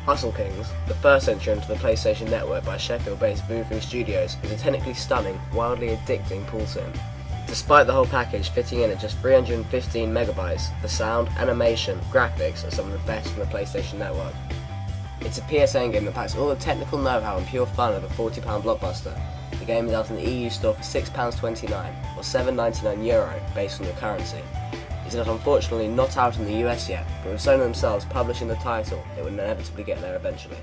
Hustle Kings, the first entry into the PlayStation Network by Sheffield-based Voofoo Studios, is a technically stunning, wildly addicting pool sim. Despite the whole package fitting in at just 315 megabytes, the sound, animation, graphics are some of the best from the PlayStation Network. It's a PSN game that packs all the technical know-how and pure fun of a £40 blockbuster. The game is out in the EU store for £6.29 or €7.99 based on your currency. It's unfortunately not out in the US yet, but with Sony themselves publishing the title, it will inevitably get there eventually.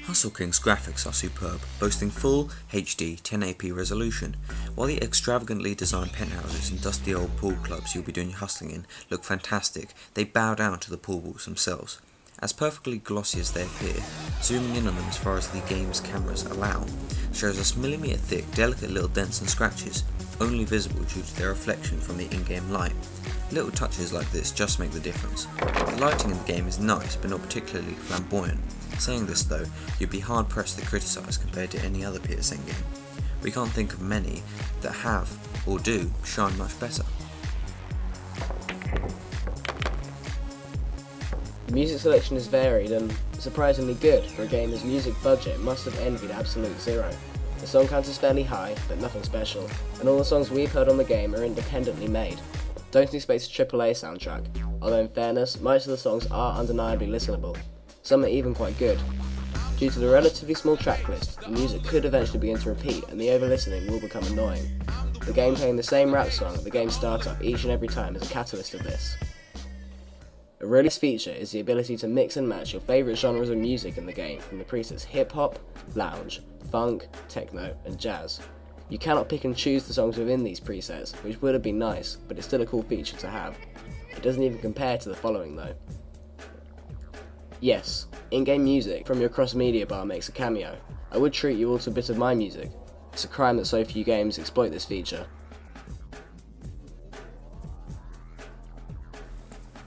Hustle King's graphics are superb, boasting full HD 1080p resolution, while the extravagantly designed penthouses and dusty old pool clubs you'll be doing your hustling in look fantastic. They bow down to the pool balls themselves. As perfectly glossy as they appear, zooming in on them as far as the game's cameras allow, shows us millimetre thick, delicate little dents and scratches, only visible due to their reflection from the in-game light. Little touches like this just make the difference. The lighting in the game is nice, but not particularly flamboyant. Saying this though, you'd be hard pressed to criticise compared to any other PSN game. We can't think of many that have, or do, shine much better. The music selection is varied and surprisingly good for a game whose music budget must have envied absolute zero. The song count is fairly high, but nothing special, and all the songs we've heard on the game are independently made. Don't expect a AAA soundtrack, although in fairness, most of the songs are undeniably listenable. Some are even quite good. Due to the relatively small track list, the music could eventually begin to repeat and the over-listening will become annoying. The game playing the same rap song at the game startup each and every time is a catalyst of this. A really nice feature is the ability to mix and match your favourite genres of music in the game from the presets hip-hop, lounge, funk, techno and jazz. You cannot pick and choose the songs within these presets, which would have been nice, but it's still a cool feature to have. It doesn't even compare to the following though. Yes, in-game music from your cross-media bar makes a cameo. I would treat you all to a bit of my music. It's a crime that so few games exploit this feature.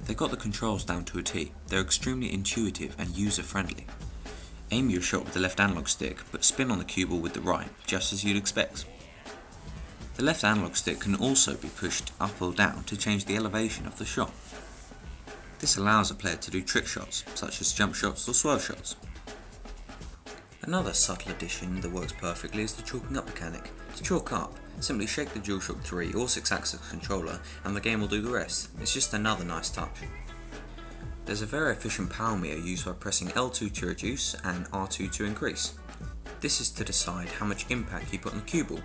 They got the controls down to a T. They're extremely intuitive and user-friendly. Aim your shot with the left analog stick, but spin on the cue ball with the right, just as you'd expect. The left analog stick can also be pushed up or down to change the elevation of the shot. This allows a player to do trick shots, such as jump shots or swerve shots. Another subtle addition that works perfectly is the chalking up mechanic. To chalk up, simply shake the DualShock 3 or 6-axis controller and the game will do the rest. It's just another nice touch. There's a very efficient power meter used by pressing L2 to reduce and R2 to increase. This is to decide how much impact you put on the cue ball.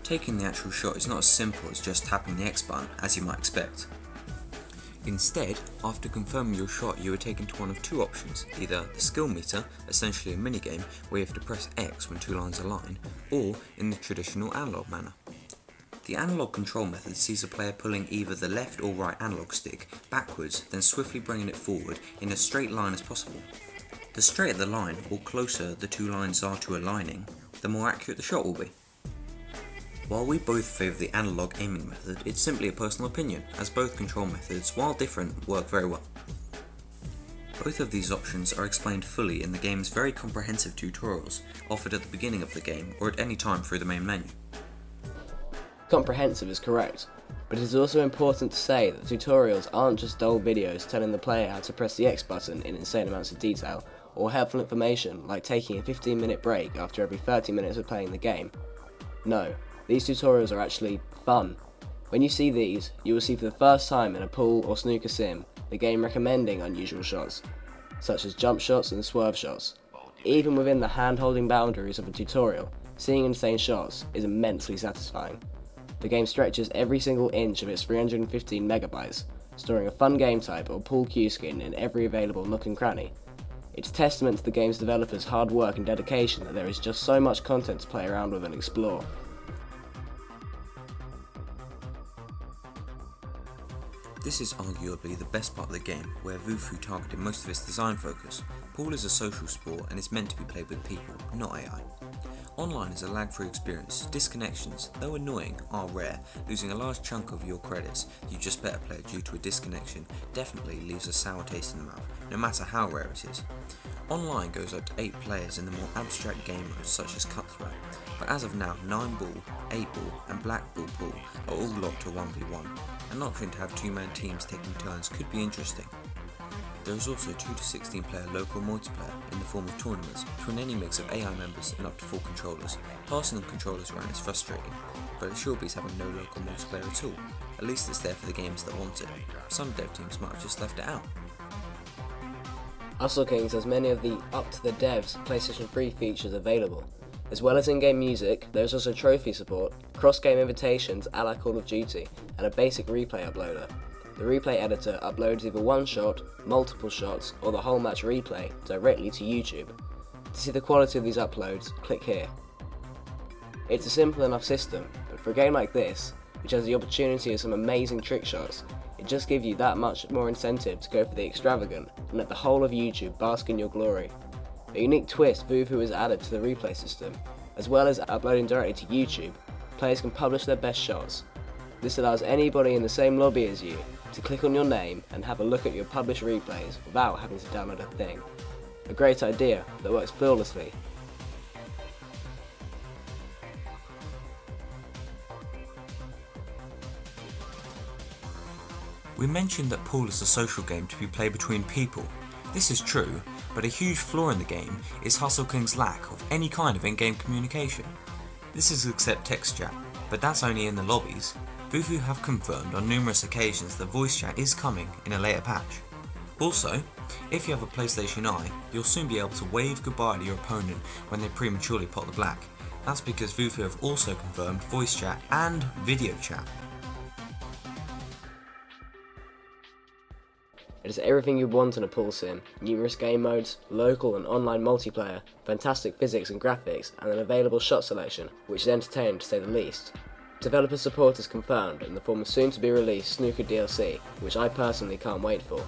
Taking the actual shot is not as simple as just tapping the X button, as you might expect. Instead, after confirming your shot, you are taken to one of two options, either the skill meter, essentially a minigame where you have to press X when two lines align, or in the traditional analog manner. The analog control method sees a player pulling either the left or right analog stick backwards, then swiftly bringing it forward in as straight line as possible. The straighter the line, or closer the two lines are to aligning, the more accurate the shot will be. While we both favour the analog aiming method, it's simply a personal opinion, as both control methods, while different, work very well. Both of these options are explained fully in the game's very comprehensive tutorials, offered at the beginning of the game or at any time through the main menu. Comprehensive is correct, but it is also important to say that tutorials aren't just dull videos telling the player how to press the X button in insane amounts of detail, or helpful information like taking a 15-minute break after every 30 minutes of playing the game. No. These tutorials are actually fun. When you see these, you will see for the first time in a pool or snooker sim, the game recommending unusual shots, such as jump shots and swerve shots. Even within the hand-holding boundaries of a tutorial, seeing insane shots is immensely satisfying. The game stretches every single inch of its 315 megabytes, storing a fun game type or pool cue skin in every available nook and cranny. It's testament to the game's developers' hard work and dedication that there is just so much content to play around with and explore. This is arguably the best part of the game, where Voofoo targeted most of its design focus. Pool is a social sport and is meant to be played with people, not AI. Online is a lag-free experience. Disconnections, though annoying, are rare. Losing a large chunk of your credits you just better play due to a disconnection definitely leaves a sour taste in the mouth, no matter how rare it is. Online goes up to 8 players in the more abstract game modes such as Cutthroat, but as of now 9 ball, 8 ball and black ball pool are all locked to 1v1. An option to have 2-man teams taking turns could be interesting. There is also 2 to 16 player local multiplayer in the form of tournaments between any mix of AI members and up to 4 controllers. Passing the controllers around is frustrating, but it sure beats having no local multiplayer at all. At least it's there for the gamers that want it. Some dev teams might have just left it out. Hustle Kings has many of the up-to-the-devs PlayStation 3 features available. As well as in-game music, there is also trophy support, cross-game invitations a la Call of Duty, and a basic replay uploader. The replay editor uploads either one shot, multiple shots, or the whole match replay directly to YouTube. To see the quality of these uploads, click here. It's a simple enough system, but for a game like this, which has the opportunity of some amazing trick shots, it just gives you that much more incentive to go for the extravagant and let the whole of YouTube bask in your glory. A unique twist Voofoo has added to the replay system. As well as uploading directly to YouTube, players can publish their best shots. This allows anybody in the same lobby as you to click on your name and have a look at your published replays without having to download a thing. A great idea that works flawlessly. We mentioned that pool is a social game to be played between people. This is true, but a huge flaw in the game is Hustle King's lack of any kind of in-game communication. This is except text chat, but that's only in the lobbies. Voofoo have confirmed on numerous occasions that voice chat is coming in a later patch. Also, if you have a PlayStation Eye, you'll soon be able to wave goodbye to your opponent when they prematurely pot the black. That's because Voofoo have also confirmed voice chat and video chat. It has everything you want in a pool sim: numerous game modes, local and online multiplayer, fantastic physics and graphics, and an available shot selection, which is entertaining to say the least. Developer support is confirmed in the form of soon to be released Snooker DLC, which I personally can't wait for.